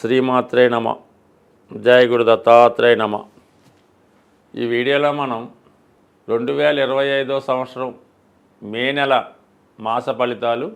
శ్రీమాత్రే నమ. జయ గురు దత్తాత్రేయ నమ. ఈ వీడియోలో మనం 2025 సంవత్సరం మే నెల మాస ఫలితాలు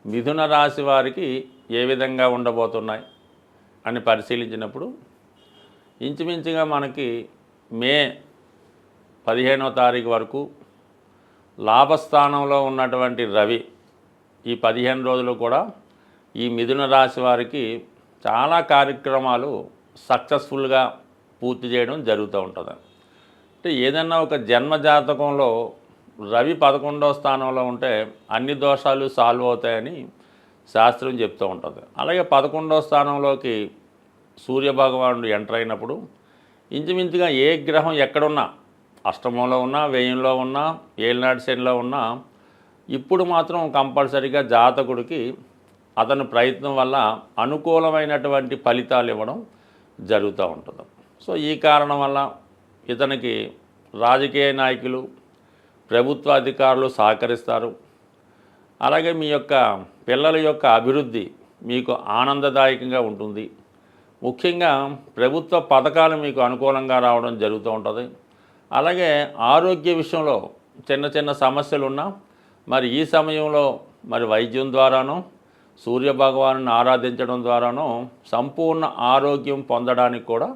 మిథున రాశి వారికి ఏ విధంగా ఉండబోతున్నాయి అని పరిశీలించినప్పుడు ఇంచుమించుగా మనకి మే 15వ తారీఖు వరకు లాభస్థానంలో ఉన్నటువంటి రవి ఈ 15 రోజులు కూడా ఈ మిథున రాశి వారికి చాలా కార్యక్రమాలు సక్సెస్ఫుల్గా పూర్తి చేయడం జరుగుతూ ఉంటుంది. అంటే ఏదన్నా ఒక జన్మ జాతకంలో రవి 11వ స్థానంలో ఉంటే అన్ని దోషాలు సాల్వ్ అవుతాయని శాస్త్రం చెప్తూ ఉంటుంది. అలాగే 11వ స్థానంలోకి సూర్యభగవానుడు ఎంటర్ అయినప్పుడు ఇంచుమించుగా ఏ గ్రహం ఎక్కడున్నా, అష్టమంలో ఉన్నా, వ్యయంలో ఉన్నా, ఏలినాటి శనిలో ఉన్నా, ఇప్పుడు మాత్రం కంపల్సరీగా జాతకుడికి అతని ప్రయత్నం వల్ల అనుకూలమైనటువంటి ఫలితాలు ఇవ్వడం జరుగుతూ ఉంటుంది. సో ఈ కారణం వల్ల ఇతనికి రాజకీయ నాయకులు, ప్రభుత్వ అధికారులు సహకరిస్తారు. అలాగే మీ యొక్క పిల్లల యొక్క అభివృద్ధి మీకు ఆనందదాయకంగా ఉంటుంది. ముఖ్యంగా ప్రభుత్వ పథకాలు మీకు అనుకూలంగా రావడం జరుగుతూ ఉంటుంది. అలాగే ఆరోగ్య విషయంలో చిన్న చిన్న సమస్యలున్నా మరి ఈ సమయంలో మరి వైద్యం ద్వారానో, సూర్యభగవాను ఆరాధించడం ద్వారానో సంపూర్ణ ఆరోగ్యం పొందడానికి కూడా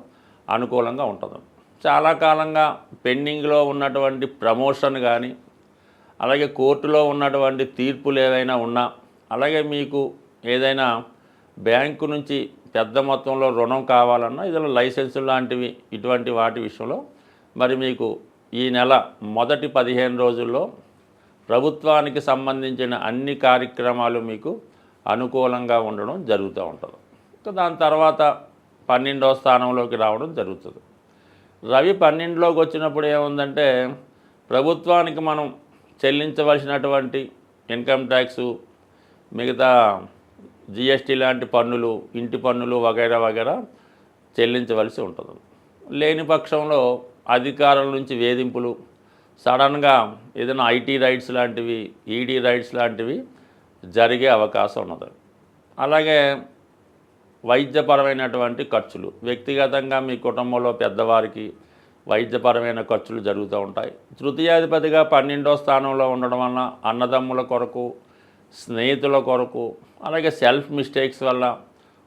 అనుకూలంగా ఉంటుంది. చాలా కాలంగా పెండింగ్లో ఉన్నటువంటి ప్రమోషన్ కానీ, అలాగే కోర్టులో ఉన్నటువంటి తీర్పులు ఏదైనా ఉన్నా, అలాగే మీకు ఏదైనా బ్యాంకు నుంచి పెద్ద మొత్తంలో రుణం కావాలన్నా, ఇదిలో లైసెన్సు లాంటివి ఇటువంటి వాటి విషయంలో మరి మీకు ఈ నెల మొదటి 15 రోజుల్లో ప్రభుత్వానికి సంబంధించిన అన్ని కార్యక్రమాలు మీకు అనుకూలంగా ఉండడం జరుగుతూ ఉంటుంది. దాని తర్వాత 12వ స్థానంలోకి రావడం జరుగుతుంది. రవి 12లోకి వచ్చినప్పుడు ఏముందంటే ప్రభుత్వానికి మనం చెల్లించవలసినటువంటి ఇన్కమ్ ట్యాక్సు, మిగతా జిఎస్టీ లాంటి పన్నులు, ఇంటి పన్నులు వగైరా వగైరా చెల్లించవలసి ఉంటుంది. లేని పక్షంలో అధికారుల నుంచి వేధింపులు, సడన్గా ఏదైనా ఐటీ రైట్స్ లాంటివి, ఈడీ రైట్స్ లాంటివి జరిగే అవకాశం ఉన్నది. అలాగే వైద్యపరమైనటువంటి ఖర్చులు, వ్యక్తిగతంగా మీ కుటుంబంలో పెద్దవారికి వైద్యపరమైన ఖర్చులు జరుగుతూ ఉంటాయి. తృతీయాధిపతిగా 12వ స్థానంలో ఉండడం వలన అన్నదమ్ముల కొరకు, స్నేహితుల కొరకు, అలాగే సెల్ఫ్ మిస్టేక్స్ వల్ల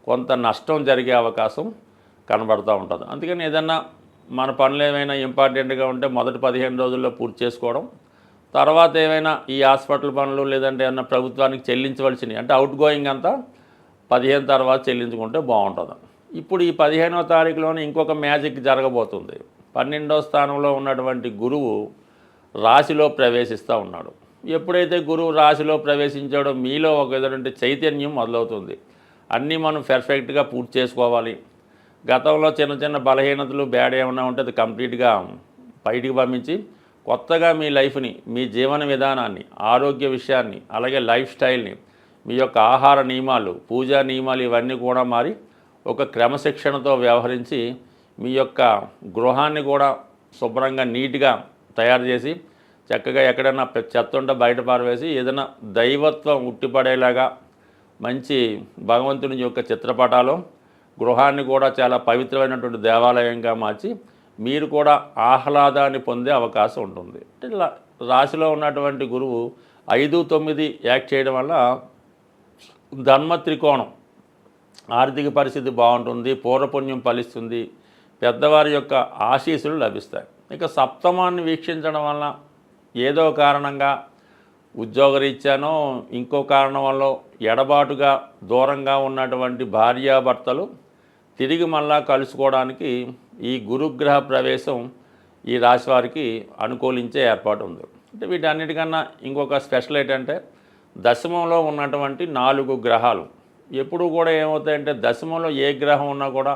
కొంత నష్టం జరిగే అవకాశం కనబడుతూ ఉంటుంది. అందుకని ఏదన్నా మన పనులు ఏమైనా ఇంపార్టెంట్గా ఉంటే మొదటి 15 రోజుల్లో పూర్తి చేసుకోవడం, తర్వాత ఏమైనా ఈ హాస్పిటల్ పనులు లేదంటే ఏమన్నా ప్రభుత్వానికి చెల్లించవలసినవి అంటే అవుట్ గోయింగ్ అంతా 15 తర్వాత చెల్లించుకుంటే బాగుంటుంది. ఇప్పుడు ఈ 15వ తారీఖులోనే ఇంకొక మ్యాజిక్ జరగబోతుంది. 12వ స్థానంలో ఉన్నటువంటి గురువు రాశిలో ప్రవేశిస్తూ ఉన్నాడు. ఎప్పుడైతే గురువు రాశిలో ప్రవేశించాడో మీలో ఒక విధమైన చైతన్యం మొదలవుతుంది. అన్నీ మనం పర్ఫెక్ట్గా పూర్తి చేసుకోవాలి. గతంలో చిన్న చిన్న బలహీనతలు, బ్యాడ్ ఏమన్నా ఉంటే అది కంప్లీట్గా బయటికి పంపించి కొత్తగా మీ లైఫ్ని, మీ జీవన విధానాన్ని, ఆరోగ్య విషయాన్ని, అలాగే లైఫ్ స్టైల్ని, మీ యొక్క ఆహార నియమాలు, పూజా నియమాలు ఇవన్నీ కూడా మారి ఒక క్రమశిక్షణతో వ్యవహరించి మీ యొక్క గృహాన్ని కూడా శుభ్రంగా నీట్గా తయారు చేసి చక్కగా ఎక్కడైనా చెత్త ఉంటే బయట పారవేసి ఏదైనా దైవత్వం ఉట్టిపడేలాగా మంచి భగవంతుని యొక్క చిత్రపటాలు, గృహాన్ని కూడా చాలా పవిత్రమైనటువంటి దేవాలయంగా మార్చి మీరు కూడా ఆహ్లాదాన్ని పొందే అవకాశం ఉంటుంది. ఇలా రాశిలో ఉన్నటువంటి గురువు 5, 9 యాక్ట్ చేయడం వల్ల ధర్మ త్రికోణం, ఆర్థిక పరిస్థితి బాగుంటుంది, పూర్వపుణ్యం ఫలిస్తుంది, పెద్దవారి యొక్క ఆశీస్సులు లభిస్తాయి. ఇక సప్తమాన్ని వీక్షించడం వల్ల ఏదో కారణంగా ఉద్యోగరీత్యానో ఇంకో కారణం వల్ల ఎడబాటుగా దూరంగా ఉన్నటువంటి భార్యాభర్తలు తిరిగి మళ్ళా కలుసుకోవడానికి ఈ గురుగ్రహ ప్రవేశం ఈ రాశి వారికి అనుకూలించే ఏర్పాటు ఉంది. అంటే వీటన్నిటికన్నా ఇంకొక స్పెషల్ ఏంటంటే దశమంలో ఉన్నటువంటి 4 గ్రహాలు ఎప్పుడు కూడా ఏమవుతాయంటే దశమంలో ఏ గ్రహం ఉన్నా కూడా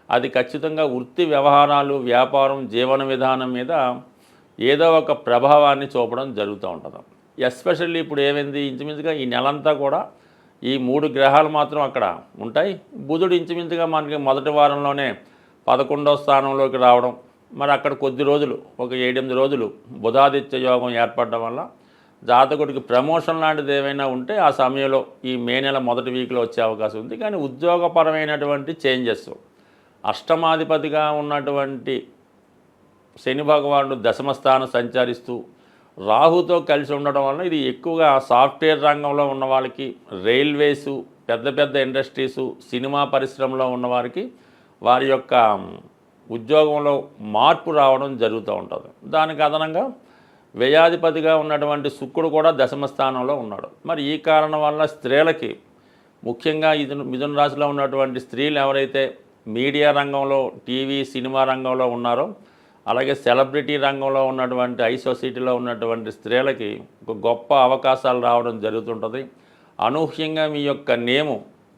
అది ఖచ్చితంగా వృత్తి వ్యవహారాలు, వ్యాపారం, జీవన విధానం మీద ఏదో ఒక ప్రభావాన్ని చూపడం జరుగుతూ ఉంటుంది. ఎస్పెషల్లీ ఇప్పుడు ఏమైంది, ఇంచుమించుగా ఈ నెలంతా కూడా ఈ 3 గ్రహాలు మాత్రం అక్కడ ఉంటాయి. బుధుడు ఇంచుమించుగా మనకి మొదటి వారంలోనే 11వ స్థానంలోకి రావడం, మరి అక్కడ కొద్ది రోజులు ఒక 7-8 రోజులు బుధాదిత్య యోగం ఏర్పడడం వల్ల జాతకుడికి ప్రమోషన్ లాంటిది ఏమైనా ఉంటే ఆ సమయంలో ఈ మే నెల మొదటి వీక్లో వచ్చే అవకాశం ఉంది. కానీ ఉద్యోగపరమైనటువంటి చేంజెస్, అష్టమాధిపతిగా ఉన్నటువంటి శని భగవానుడు దశమ స్థానం సంచరిస్తూ రాహుతో కలిసి ఉండడం వల్ల ఇది ఎక్కువగా సాఫ్ట్వేర్ రంగంలో ఉన్న వాళ్ళకి, రైల్వేసు, పెద్ద పెద్ద ఇండస్ట్రీసు, సినిమా పరిశ్రమలో ఉన్నవారికి వారి యొక్క ఉద్యోగంలో మార్పు రావడం జరుగుతూ ఉంటుంది. దానికి అదనంగా వ్యయాధిపతిగా ఉన్నటువంటి శుక్రుడు కూడా దశమ స్థానంలో ఉన్నాడు. మరి ఈ కారణం వల్ల స్త్రీలకి, ముఖ్యంగా మిథున రాశిలో ఉన్నటువంటి స్త్రీలు ఎవరైతే మీడియా రంగంలో, టీవీ సినిమా రంగంలో ఉన్నారో, అలాగే సెలబ్రిటీ రంగంలో ఉన్నటువంటి హై సొసైటీలో ఉన్నటువంటి స్త్రీలకి ఒక గొప్ప అవకాశాలు రావడం జరుగుతుంటుంది. అనూహ్యంగా మీ యొక్క నేము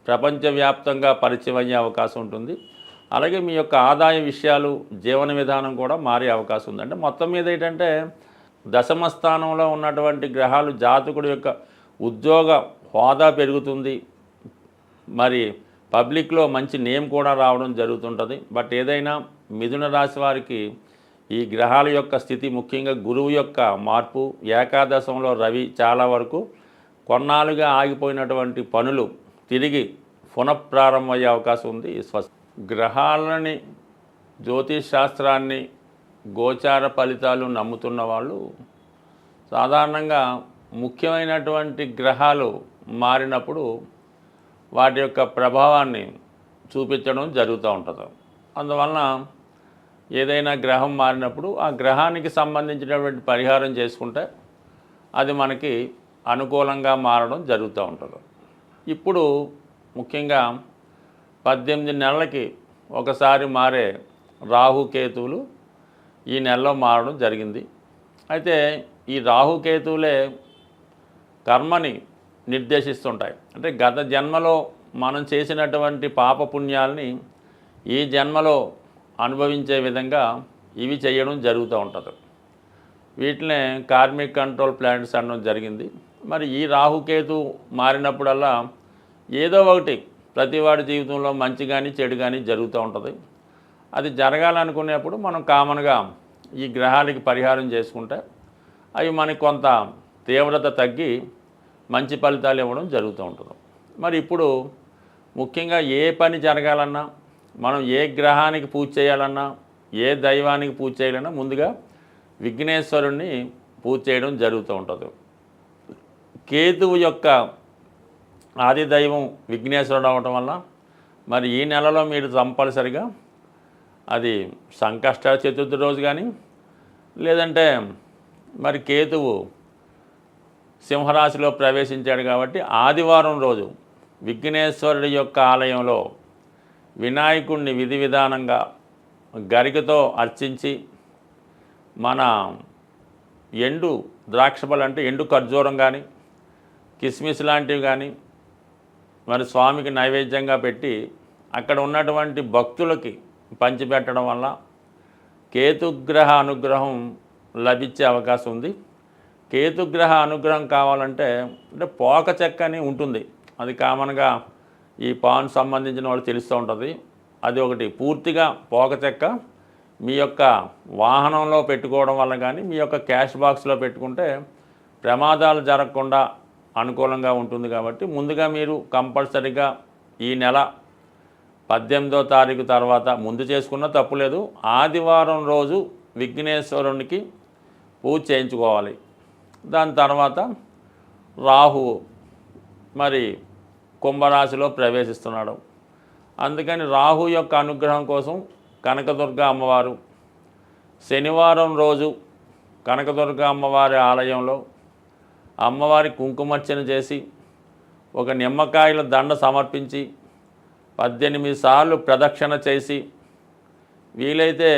ప్రపంచవ్యాప్తంగా పరిచయం అయ్యే అవకాశం ఉంటుంది. అలాగే మీ యొక్క ఆదాయ విషయాలు, జీవన విధానం కూడా మారే అవకాశం ఉంది. అంటే మొత్తం మీద ఏంటంటే దశమ స్థానంలో ఉన్నటువంటి గ్రహాలు జాతకుడి యొక్క ఉద్యోగ హోదా పెరుగుతుంది, మరి పబ్లిక్లో మంచి నేమ్ కూడా రావడం జరుగుతుంటుంది. బట్ ఏదైనా మిథున రాశి వారికి ఈ గ్రహాల యొక్క స్థితి, ముఖ్యంగా గురువు యొక్క మార్పు, ఏకాదశంలో రవి చాలా వరకు కొన్నాళ్ళుగా ఆగిపోయినటువంటి పనులు తిరిగి పునఃప్రారంభమయ్యే అవకాశం ఉంది. గ్రహాలని, జ్యోతిష్ శాస్త్రాన్ని, గోచార ఫలితాలు నమ్ముతున్న వాళ్ళు సాధారణంగా ముఖ్యమైనటువంటి గ్రహాలు మారినప్పుడు వాటి యొక్క ప్రభావాన్ని చూపించడం జరుగుతూ ఉంటుంది. అందువలన ఏదైనా గ్రహం మారినప్పుడు ఆ గ్రహానికి సంబంధించినటువంటి పరిహారం చేసుకుంటే అది మనకి అనుకూలంగా మారడం జరుగుతూ ఉంటుంది. ఇప్పుడు ముఖ్యంగా 18 నెలలకి ఒకసారి మారే రాహుకేతువులు ఈ నెలలో మారడం జరిగింది. అయితే ఈ రాహుకేతువులే కర్మని నిర్దేశిస్తుంటాయి. అంటే గత జన్మలో మనం చేసినటువంటి పాపపుణ్యాలని ఈ జన్మలో అనుభవించే విధంగా ఇవి చేయడం జరుగుతూ ఉంటుంది. వీటినే కార్మిక్ కంట్రోల్ ప్లాంట్స్ అనడం జరిగింది. మరి ఈ రాహుకేతు మారినప్పుడల్లా ఏదో ఒకటి ప్రతివాడి జీవితంలో మంచి కానీ చెడు కానీ జరుగుతూ ఉంటుంది. అది జరగాలనుకునేప్పుడు మనం కామన్గా ఈ గ్రహాలకి పరిహారం చేసుకుంటే అవి మనకి కొంత తీవ్రత తగ్గి మంచి ఫలితాలు ఇవ్వడం జరుగుతూ ఉంటుంది. మరి ఇప్పుడు ముఖ్యంగా ఏ పని జరగాలన్నా, మనం ఏ గ్రహానికి పూజ చేయాలన్నా, ఏ దైవానికి పూజ చేయాలన్నా ముందుగా విఘ్నేశ్వరుణ్ణి పూజ చేయడం జరుగుతూ ఉంటుంది. కేతువు యొక్క ఆది దైవం విఘ్నేశ్వరుడు అవటం వల్ల మరి ఈ నెలలో మీరు కంపల్సరిగా అది సంకష్ట చతుర్థి రోజు కానీ, లేదంటే మరి కేతువు సింహరాశిలో ప్రవేశించాడు కాబట్టి ఆదివారం రోజు విఘ్నేశ్వరుడి యొక్క ఆలయంలో వినాయకుడిని విధి విధానంగా గరికతో అర్చించి, మన ఎండు ద్రాక్షపళ్ళు అంటే ఎండు ఖర్జూరం కానీ, కిస్మిస్ లాంటివి కానీ మరి స్వామికి నైవేద్యంగా పెట్టి అక్కడ ఉన్నటువంటి భక్తులకి పంచిపెట్టడం వల్ల కేతుగ్రహ అనుగ్రహం లభించే అవకాశం ఉంది. కేతుగ్రహ అనుగ్రహం కావాలంటే అంటే పోక చెక్క అని ఉంటుంది, అది కామన్గా ఈ పాన్ సంబంధించిన వాళ్ళు తెలుస్తూ ఉంటుంది. అది ఒకటి పూర్తిగా పోక చెక్క మీ యొక్క వాహనంలో పెట్టుకోవడం వల్ల కానీ, మీ యొక్క క్యాష్ బాక్స్లో పెట్టుకుంటే ప్రమాదాలు జరగకుండా అనుకూలంగా ఉంటుంది. కాబట్టి ముందుగా మీరు కంపల్సరీగా ఈ నెల 18వ తారీఖు తర్వాత ముందు చేసుకున్న తప్పులేదు, ఆదివారం రోజు విఘ్నేశ్వరునికి పూజ చేయించుకోవాలి. దాని తర్వాత రాహువు మరి కుంభరాశిలో ప్రవేశిస్తున్నాడు. అందుకని రాహు యొక్క అనుగ్రహం కోసం కనకదుర్గ అమ్మవారు శనివారం రోజు కనకదుర్గ అమ్మవారి ఆలయంలో అమ్మవారి కుంకుమర్చన చేసి ఒక నిమ్మకాయల దండ సమర్పించి 18 సార్లు ప్రదక్షిణ చేసి, వీలైతే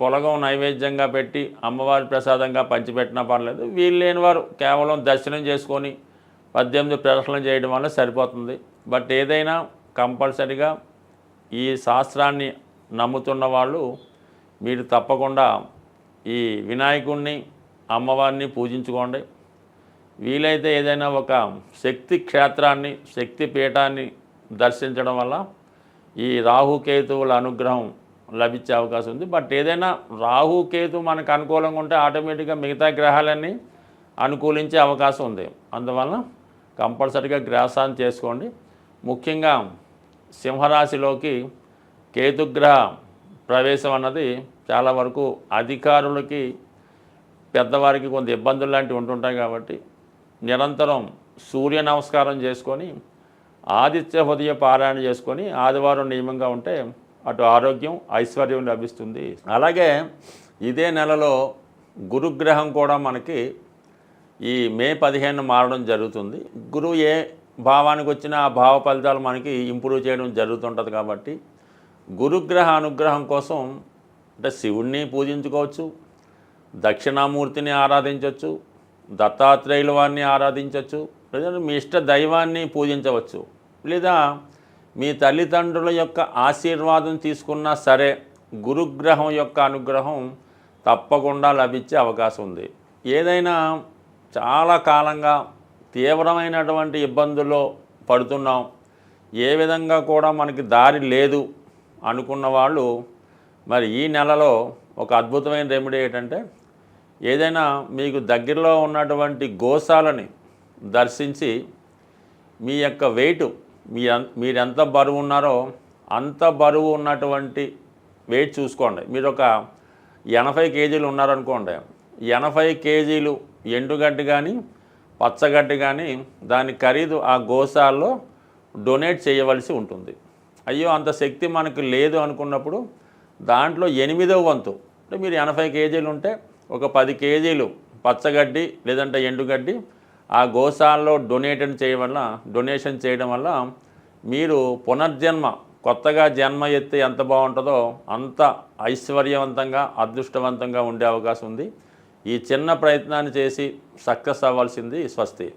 పొలగం నైవేద్యంగా పెట్టి అమ్మవారి ప్రసాదంగా పంచిపెట్టినా పర్లేదు. వీలు లేని వారు కేవలం దర్శనం చేసుకొని 18 ప్రదక్షిణలు చేయడం వల్ల సరిపోతుంది. బట్ ఏదైనా కంపల్సరిగా ఈ శాస్త్రాన్ని నమ్ముతున్న వాళ్ళు మీరు తప్పకుండా ఈ వినాయకుడిని, అమ్మవారిని పూజించుకోండి. వీలైతే ఏదైనా ఒక శక్తి క్షేత్రాన్ని, శక్తి పీఠాన్ని దర్శించడం వల్ల ఈ రాహుకేతువుల అనుగ్రహం లభించే అవకాశం ఉంది. బట్ ఏదైనా రాహుకేతు మనకు అనుకూలంగా ఉంటే ఆటోమేటిక్గా మిగతా గ్రహాలన్నీ అనుకూలించే అవకాశం ఉంది. అందువలన కంపల్సరిగా గ్రాసాన్ని చేసుకోండి. ముఖ్యంగా సింహరాశిలోకి కేతుగ్రహ ప్రవేశం అన్నది చాలా వరకు అధికారులకి పెద్దవారికి కొంత ఇబ్బందులు లాంటివి ఉంటుంటాయి. కాబట్టి నిరంతరం సూర్య నమస్కారం చేసుకొని ఆదిత్య హృదయ పారాయణ చేసుకొని ఆదివారం నియమంగా ఉంటే అటు ఆరోగ్యం ఐశ్వర్యం లభిస్తుంది. అలాగే ఇదే నెలలో గురుగ్రహం కూడా మనకి ఈ మే 15 మారడం జరుగుతుంది. గురువు ఏ భావానికి వచ్చినా ఆ భావ ఫలితాలు మనకి ఇంప్రూవ్ చేయడం జరుగుతుంటుంది. కాబట్టి గురుగ్రహ అనుగ్రహం కోసం అంటే శివుణ్ణి పూజించుకోవచ్చు, దక్షిణామూర్తిని ఆరాధించవచ్చు, దత్తాత్రేయుల వారిని ఆరాధించవచ్చు, లేదా మీ ఇష్ట దైవాన్ని పూజించవచ్చు, లేదా మీ తల్లిదండ్రుల యొక్క ఆశీర్వాదం తీసుకున్నా సరే గురుగ్రహం యొక్క అనుగ్రహం తప్పకుండా లభించే అవకాశం ఉంది. ఏదైనా చాలా కాలంగా తీవ్రమైనటువంటి ఇబ్బందుల్లో పడుతున్నాం, ఏ విధంగా కూడా మనకి దారి లేదు అనుకున్న వాళ్ళు మరి ఈ నెలలో ఒక అద్భుతమైన రెమెడీ ఏంటంటే ఏదైనా మీకు దగ్గరలో ఉన్నటువంటి గోశాలని దర్శించి మీ యొక్క వెయిట్ మీరెంత బరువు ఉన్నారో అంత బరువు ఉన్నటువంటి వెయిట్ చూసుకోండి. మీరు ఒక 80 కేజీలు ఉన్నారనుకోండి, 80 కేజీలు ఎండుగడ్డి కానీ పచ్చగడ్డి కానీ దాని ఖరీదు ఆ గోశాలలో డొనేట్ చేయవలసి ఉంటుంది. అయ్యో అంత శక్తి మనకు లేదు అనుకున్నప్పుడు దాంట్లో 8వ వంతు అంటే మీరు 80 కేజీలు ఉంటే ఒక 10 కేజీలు పచ్చగడ్డి లేదంటే ఎండుగడ్డి ఆ గోశాలలో డొనేషన్ చేయడం వల్ల మీరు పునర్జన్మ కొత్తగా జన్మ ఎత్తే ఎంత బాగుంటుందో అంత ఐశ్వర్యవంతంగా అదృష్టవంతంగా ఉండే అవకాశం ఉంది. ఈ చిన్న ప్రయత్నాన్ని చేసి సక్సెస్ అవ్వాల్సింది. స్వస్తి.